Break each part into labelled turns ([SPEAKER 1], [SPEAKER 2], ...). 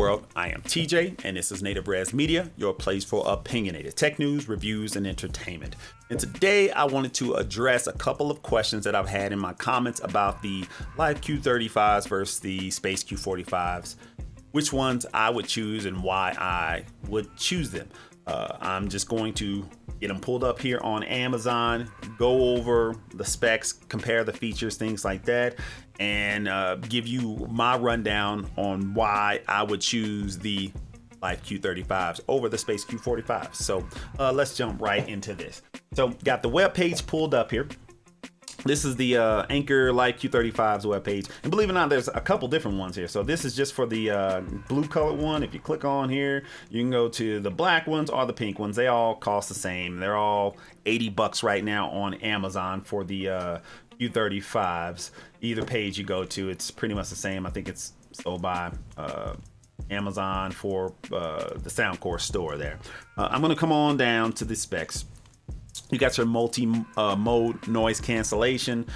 [SPEAKER 1] world? I am TJ, and this is Nativerezmedia, your place for opinionated tech news, reviews, and entertainment. And today I wanted to address a couple of questions that I've had in my comments about the live Q35s versus the space Q45s, which ones I would choose and why I would choose them. I'm just going to get them pulled up here on Amazon, go over the specs, compare the features, things like that, and give you my rundown on why I would choose the live Q35s over the space Q45s. So let's jump right into this. So got the web page pulled up here. This is the Anchor Live Q35's webpage. And believe it or not, there's a couple different ones here. So this is just for the blue colored one. If you click on here, you can go to the black ones or the pink ones. They all cost the same. They're all $80 right now on Amazon for the Q35s. Either page you go to, it's pretty much the same. I think it's sold by Amazon for the Soundcore store there. I'm going to come on down to the specs. You got your multi-mode noise cancellation.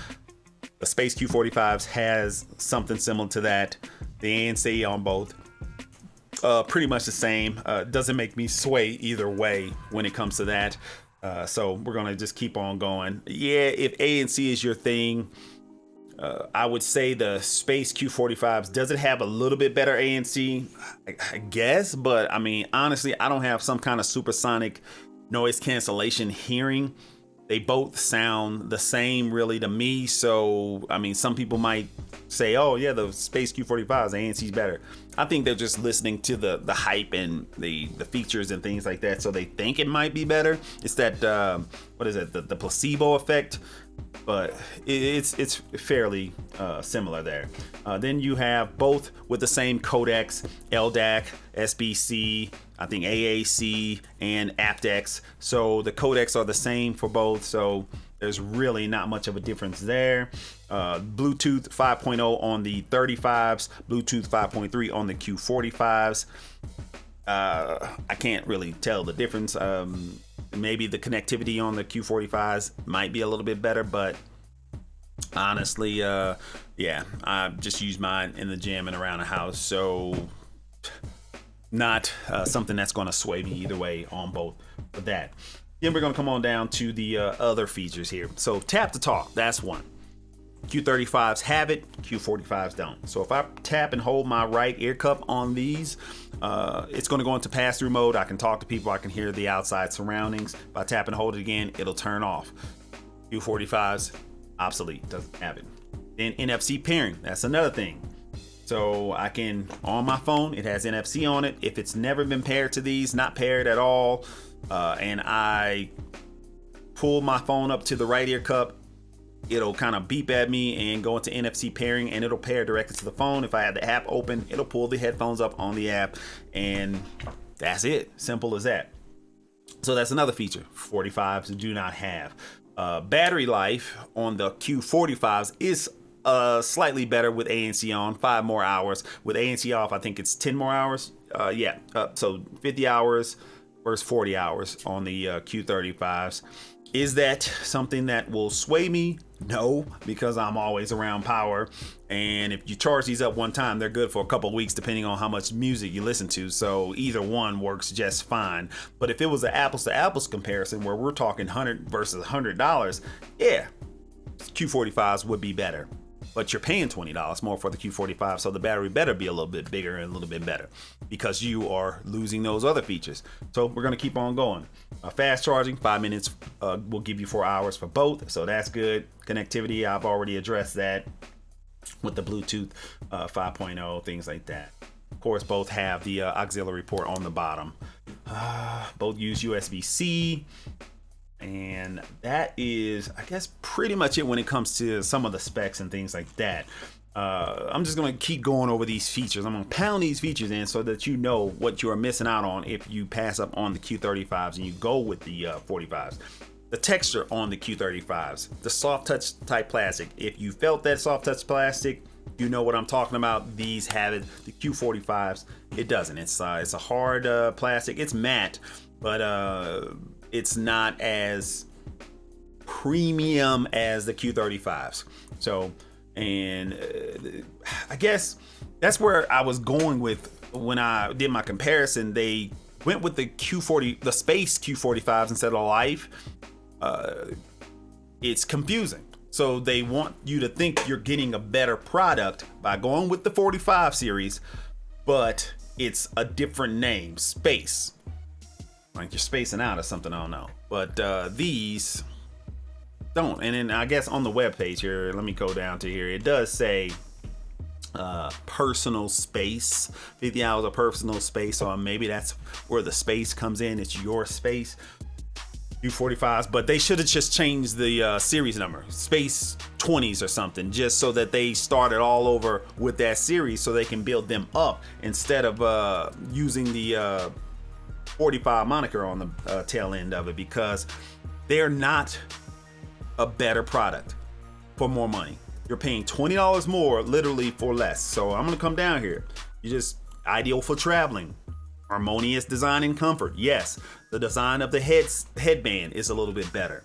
[SPEAKER 1] The Space Q45s has something similar to that. The ANC on both, pretty much the same. Doesn't make me sway either way when it comes to that. So we're gonna just keep on going. Yeah, if ANC is your thing, I would say the Space Q45s, does it have a little bit better ANC? I guess, but I mean, honestly, I don't have some kind of supersonic noise cancellation hearing. They both sound the same really to me. So I mean, some people might say, oh yeah, the Space Q45's ANC's better. I think they're just listening to the hype and the features and things like that, so they think it might be better. It's that what is it, the placebo effect, but it's fairly similar there. Then you have both with the same codecs, LDAC, SBC, I think AAC, and aptX. So the codecs are the same for both, so there's really not much of a difference there. Bluetooth 5.0 on the 35s, Bluetooth 5.3 on the Q45s. I can't really tell the difference. Maybe the connectivity on the Q45s might be a little bit better, but honestly, yeah, I just use mine in the gym and around the house, so not something that's going to sway me either way on both for that. Then we're going to come on down to the other features here. So tap to talk, that's one. Q35s have it, Q45s don't. So if I tap and hold my right ear cup on these, it's going to go into pass-through mode. I can talk to people, I can hear the outside surroundings. If I tap and hold it again, it'll turn off. Q45s, obsolete, doesn't have it. Then NFC pairing, that's another thing. So I can, on my phone, it has NFC on it. If it's never been paired to these, not paired at all, and I pull my phone up to the right ear cup, it'll kind of beep at me and go into NFC pairing, and it'll pair directly to the phone. If I have the app open, it'll pull the headphones up on the app, and that's it. Simple as that. So that's another feature 45s do not have. Battery life on the Q45s is slightly better with ANC on, 5 more hours. With ANC off, I think it's 10 more hours. So 50 hours versus 40 hours on the Q35s. Is that something that will sway me? No, because I'm always around power, and if you charge these up one time, they're good for a couple of weeks depending on how much music you listen to, so either one works just fine. But if it was an apples to apples comparison where we're talking $100 versus $100, yeah, Q45s would be better. But you're paying $20 more for the Q45, so the battery better be a little bit bigger and a little bit better because you are losing those other features. So we're going to keep on going. Fast charging, 5 minutes will give you 4 hours for both, so that's good. Connectivity, I've already addressed that with the Bluetooth 5.0, things like that. Of course, both have the auxiliary port on the bottom. Both use USB-C. And that is, I guess, pretty much it when it comes to some of the specs and things like that. I'm just going to keep going over these features. I'm going to pound these features in so that you know what you are missing out on if you pass up on the Q35s and you go with the 45s. The texture on the Q35s, the soft touch type plastic. If you felt that soft touch plastic, you know what I'm talking about. These have it. The Q45s, it doesn't. It's a hard plastic. It's matte, but it's not as premium as the Q35s. So, and I guess that's where I was going with when I did my comparison, they went with the the space Q45s instead of life. It's confusing. So they want you to think you're getting a better product by going with the 45 series, but it's a different name, space. Like you're spacing out or something, I don't know. But these don't. And then I guess on the webpage here, let me go down to here. It does say personal space, 50 hours of personal space. So maybe that's where the space comes in. It's your space. Q45s, but they should have just changed the series number, space 20s or something, just so that they started all over with that series so they can build them up instead of using the 45 moniker on the tail end of it, because they're not a better product for more money. You're paying $20 more literally for less. So I'm gonna come down here. You just ideal for traveling. Harmonious design and comfort. Yes, the design of the headband is a little bit better.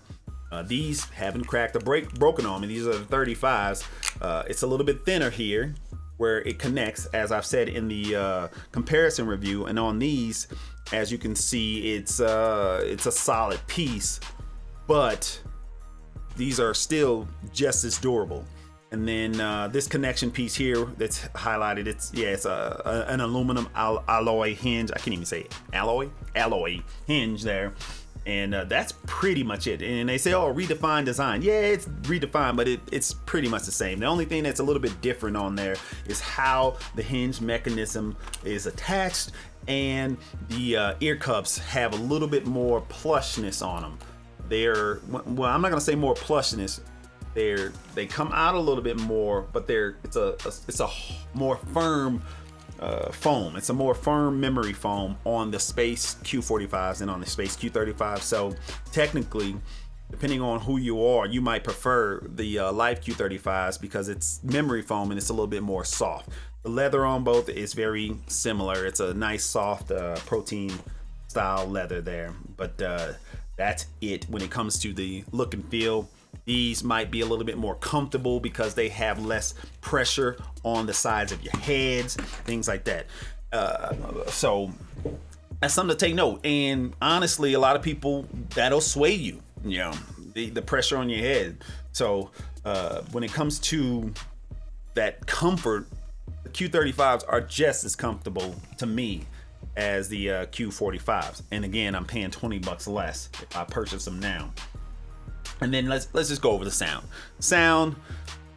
[SPEAKER 1] These haven't cracked or broken on me. These are the 35s. It's a little bit thinner here where it connects, as I've said in the comparison review. And on these, as you can see, it's a solid piece, but these are still just as durable. And then this connection piece here that's highlighted, it's an aluminum alloy hinge. I can't even say it. Alloy hinge there. And that's pretty much it. And they say, oh, redefined design. Yeah, it's redefined, but it's pretty much the same. The only thing that's a little bit different on there is how the hinge mechanism is attached, and the ear cups have a little bit more plushness on them. Well, I'm not gonna say more plushness. They come out a little bit more, but it's a more firm foam. It's a more firm memory foam on the Space Q45s and on the Space Q35. So technically, depending on who you are, you might prefer the Life Q35s because it's memory foam and it's a little bit more soft. The leather on both is very similar. It's a nice soft protein style leather there, but that's it when it comes to the look and feel. These might be a little bit more comfortable because they have less pressure on the sides of your heads, things like that. So that's something to take note. And honestly, a lot of people, that'll sway you, the pressure on your head. So when it comes to that comfort, the Q35s are just as comfortable to me as the Q45s. And again, I'm paying $20 less if I purchase them now. And then let's just go over the sound. Sound,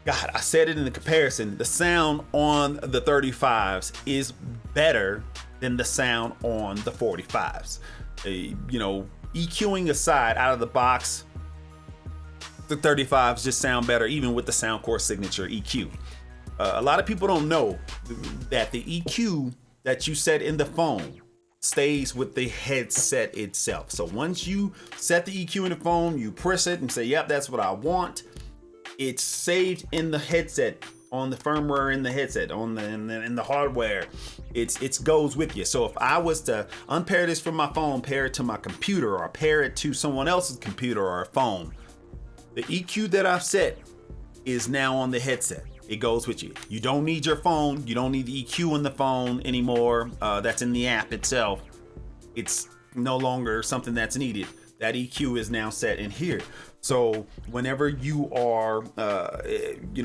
[SPEAKER 1] God, I said it in the comparison. The sound on the 35s is better than the sound on the 45s. EQing aside, out of the box, the 35s just sound better, even with the Soundcore Signature EQ. A lot of people don't know that the EQ that you set in the phone stays with the headset itself. So once you set the EQ in the phone, you press it and say, yep, that's what I want. It's saved in the headset, on the firmware in the headset, in the hardware. It goes with you. So if I was to unpair this from my phone, pair it to my computer, or pair it to someone else's computer or phone, the EQ that I've set is now on the headset. It goes with you. You don't need your phone. You don't need the EQ in the phone anymore. That's in the app itself. It's no longer something that's needed. That EQ is now set in here. So whenever you are,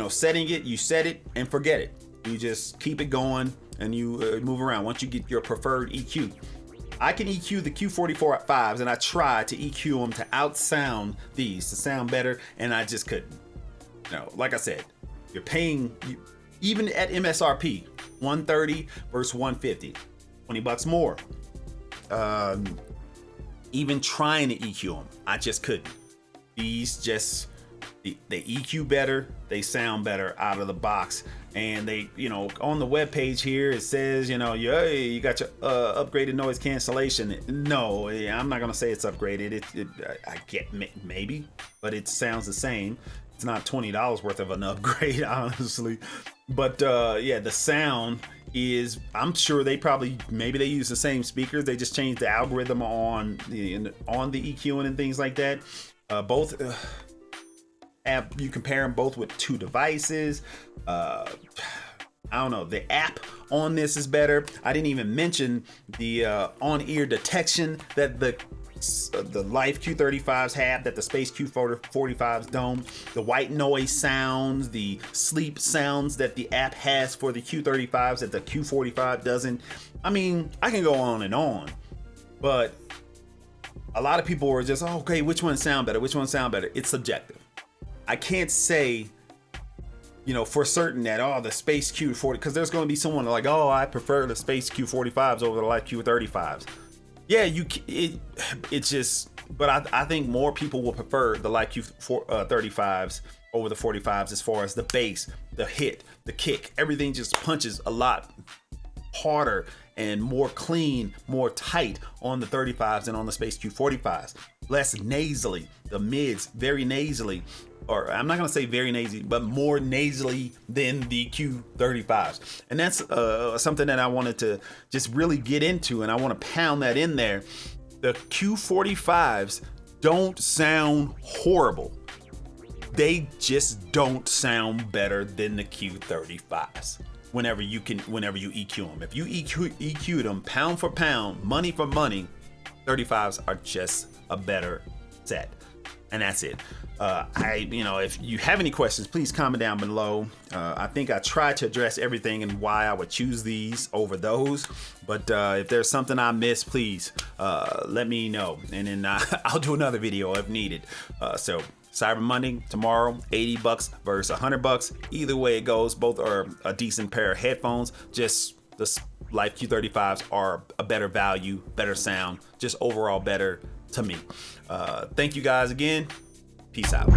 [SPEAKER 1] setting it, you set it and forget it. You just keep it going and you move around once you get your preferred EQ. I can EQ the Q45s, and I tried to EQ them to outsound these to sound better, and I just couldn't. Like I said, you're paying, even at MSRP, $130 versus $150, $20 more. Even trying to EQ them, I just couldn't. These they EQ better, they sound better out of the box, and they, on the web page here it says, you got your upgraded noise cancellation. No, I'm not gonna say it's upgraded. I get maybe, but it sounds the same. It's not $20 worth of an upgrade, honestly. But the sound is, I'm sure maybe they use the same speakers. They just changed the algorithm on the EQing and things like that. Both you compare them both with two devices. I don't know, the app on this is better. I didn't even mention the on-ear detection that the Life Q35s have that the Space Q45s don't. The white noise sounds, the sleep sounds that the app has for the Q35s that the Q45 doesn't. I mean, I can go on, but a lot of people were just, oh, okay, which one sound better? Which one sound better? It's subjective. I can't say, you know, for certain that, oh, the Space Q40, because there's going to be someone like, oh, I prefer the Space Q45s over the Life Q35s. Yeah, it's just, but I think more people will prefer the Life Q35s over the 45s as far as the bass, the hit, the kick, everything just punches a lot harder and more clean, more tight on the 35s and on the Space Q45s. Less nasally, the mids very nasally, or I'm not gonna say very nasally, but more nasally than the Q35s. And that's something that I wanted to just really get into, and I want to pound that in there. The Q45s don't sound horrible. They just don't sound better than the Q35s. Whenever you EQ them. If you EQ them pound for pound, money for money, 35s are just a better set. And that's it. If you have any questions, please comment down below. I think I tried to address everything and why I would choose these over those. But if there's something I missed, please let me know. And then I'll do another video if needed. So Cyber Monday tomorrow, $80 versus $100. Either way it goes, both are a decent pair of headphones. Just the Life Q35s are a better value, better sound, just overall better to me. Thank you guys again. Peace out.